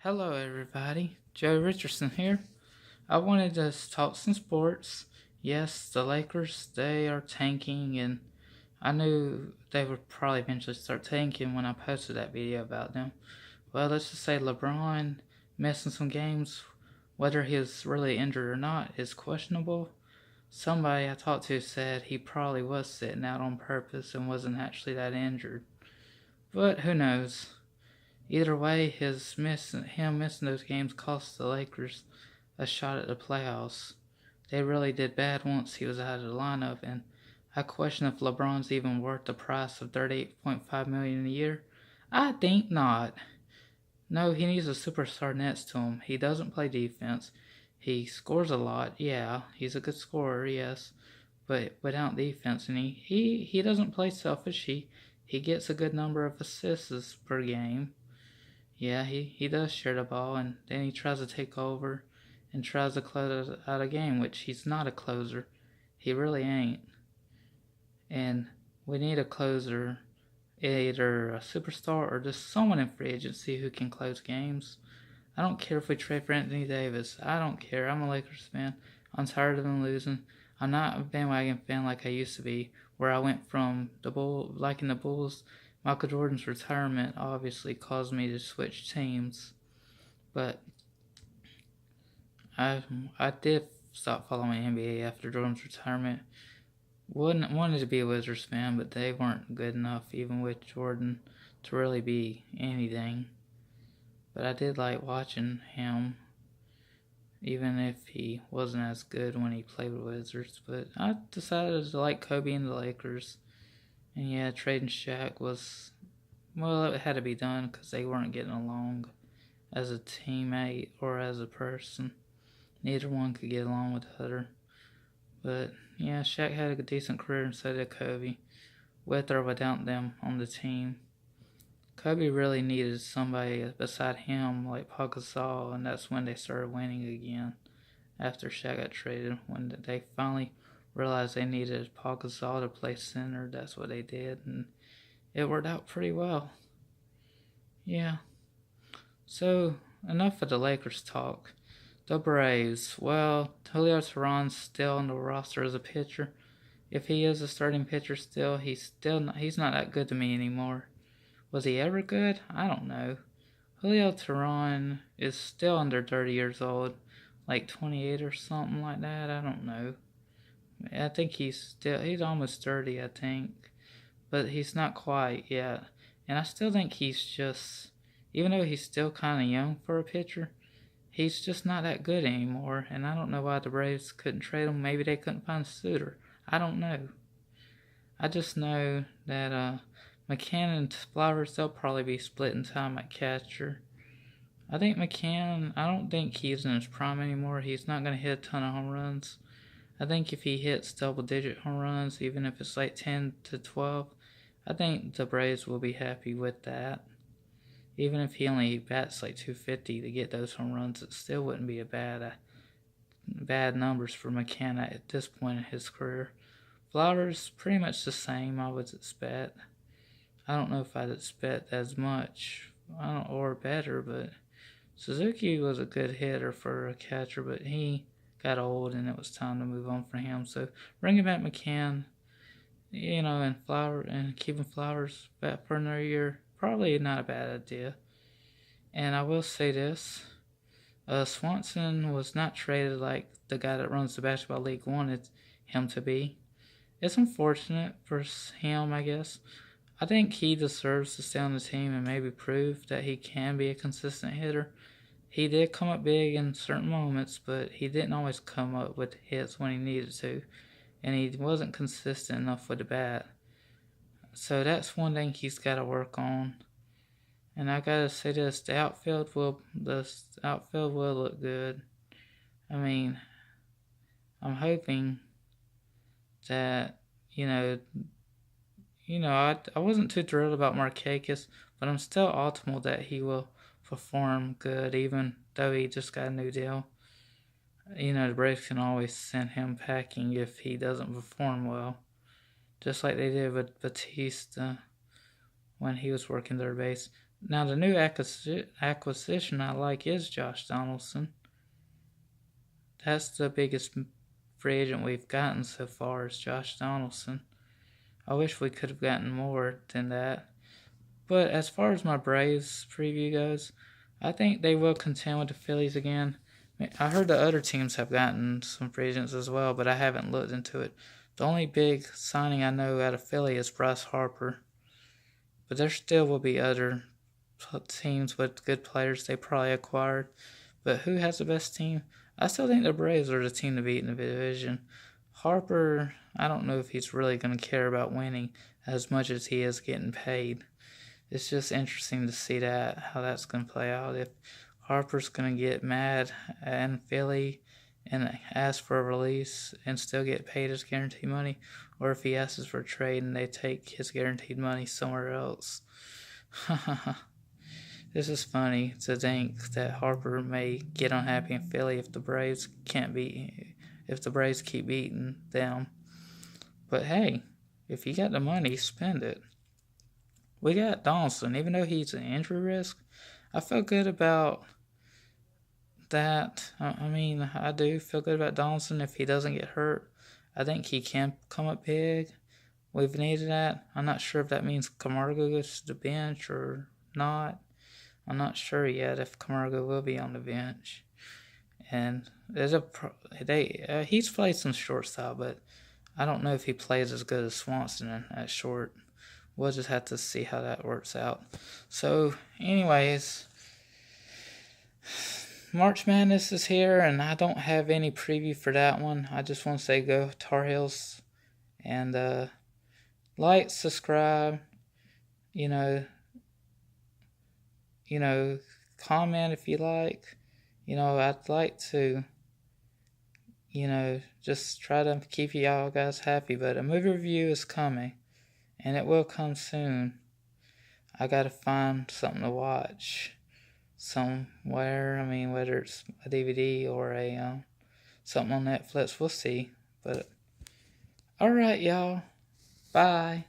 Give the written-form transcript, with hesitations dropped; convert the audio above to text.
Hello, everybody. Joe Richardson here. I wanted to talk some sports. Yes, the Lakers, they are tanking, and I knew they would probably eventually start tanking when I posted that video about them. Well, let's just say LeBron missing some games, whether he was really injured or not, is questionable. Somebody I talked to said he probably was sitting out on purpose and wasn't actually that injured. But who knows? Either way, him missing those games cost the Lakers a shot at the playoffs. They really did bad once he was out of the lineup, and I question if LeBron's even worth the price of $38.5 million a year. I think not. No, he needs a superstar next to him. He doesn't play defense. He scores a lot, yeah. He's a good scorer, yes, but without defense, and he doesn't play selfish. He gets a good number of assists per game. Yeah, he does share the ball, and then he tries to take over and tries to close out a game, which he's not a closer. He really ain't. And we need a closer, either a superstar or just someone in free agency who can close games. I don't care if we trade for Anthony Davis. I don't care. I'm a Lakers fan. I'm tired of them losing. I'm not a bandwagon fan like I used to be, where I went from liking the Bulls. Michael Jordan's retirement obviously caused me to switch teams, but I I did stop following NBA after Jordan's retirement. Wouldn't wanted to be a Wizards fan, but they weren't good enough, even with Jordan, to really be anything. But I did like watching him, even if he wasn't as good when he played with Wizards. But I decided to like Kobe and the Lakers. And yeah, trading Shaq was, well, it had to be done because they weren't getting along as a teammate or as a person. Neither one could get along with the other. But yeah, Shaq had a decent career and so did Kobe, with or without them on the team. Kobe really needed somebody beside him like Paul Gasol, and that's when they started winning again. After Shaq got traded, when they finally realized they needed Paul Gasol to play center, that's what they did, and it worked out pretty well. Yeah. So enough of the Lakers talk. The Braves. Well, Julio Teheran's still on the roster as a pitcher. If he is a starting pitcher still, he's not that good to me anymore. Was he ever good? I don't know. Julio Teheran is still under 30 years old, like 28 or something like that. I don't know. I think he's almost 30, I think, but he's not quite yet. And I still think he's just, even though he's still kind of young for a pitcher, he's just not that good anymore. And I don't know why the Braves couldn't trade him. Maybe they couldn't find a suitor. I don't know. I just know that McCann and Flowers, they'll probably be splitting time at catcher. I think McCann, I don't think he's in his prime anymore. He's not going to hit a ton of home runs. I think if he hits double digit home runs, even if it's like 10 to 12, I think the Braves will be happy with that. Even if he only bats like 250 to get those home runs, it still wouldn't be a bad numbers for McCann at this point in his career. Flowers, pretty much the same, I would expect. I don't know if I'd expect as much or better, but Suzuki was a good hitter for a catcher, but he got old and it was time to move on for him. So bringing back McCann, and keeping Flowers back for another year, probably not a bad idea. And I will say this: Swanson was not traded like the guy that runs the basketball league wanted him to be. It's unfortunate for him, I guess. I think he deserves to stay on the team and maybe prove that he can be a consistent hitter. He did come up big in certain moments, but he didn't always come up with hits when he needed to, and he wasn't consistent enough with the bat. So that's one thing he's got to work on. And I gotta say this: the outfield will look good. I mean, I'm hoping that you know I wasn't too thrilled about Markakis, but I'm still optimal that he will perform good, even though he just got a new deal. The Braves can always send him packing if he doesn't perform well, just like they did with Batista when he was working third base. Now, the new acquisition I like is Josh Donaldson. That's the biggest free agent we've gotten so far is Josh Donaldson. I wish we could have gotten more than that. But as far as my Braves preview goes, I think they will contend with the Phillies again. I heard the other teams have gotten some free agents as well, but I haven't looked into it. The only big signing I know out of Philly is Bryce Harper. But there still will be other teams with good players they probably acquired. But who has the best team? I still think the Braves are the team to beat in the division. Harper, I don't know if he's really going to care about winning as much as he is getting paid. It's just interesting to see how that's going to play out. If Harper's going to get mad in Philly and ask for a release and still get paid his guaranteed money, or if he asks for a trade and they take his guaranteed money somewhere else. This is funny to think that Harper may get unhappy in Philly if the Braves keep beating them. But hey, if you got the money, spend it. We got Donaldson, even though he's an injury risk. I feel good about that. I do feel good about Donaldson if he doesn't get hurt. I think he can come up big. We've needed that. I'm not sure if that means Camargo goes to the bench or not. I'm not sure yet if Camargo will be on the bench. And he's played some shortstop, but I don't know if he plays as good as Swanson at short. We'll just have to see how that works out. So, anyways, March Madness is here, and I don't have any preview for that one. I just want to say go Tar Heels, and like, subscribe, you know, comment if you like. I'd like to, just try to keep y'all guys happy, but a movie review is coming, and it will come soon. I gotta find something to watch somewhere. Whether it's a DVD or something on Netflix, we'll see. But alright, y'all. Bye.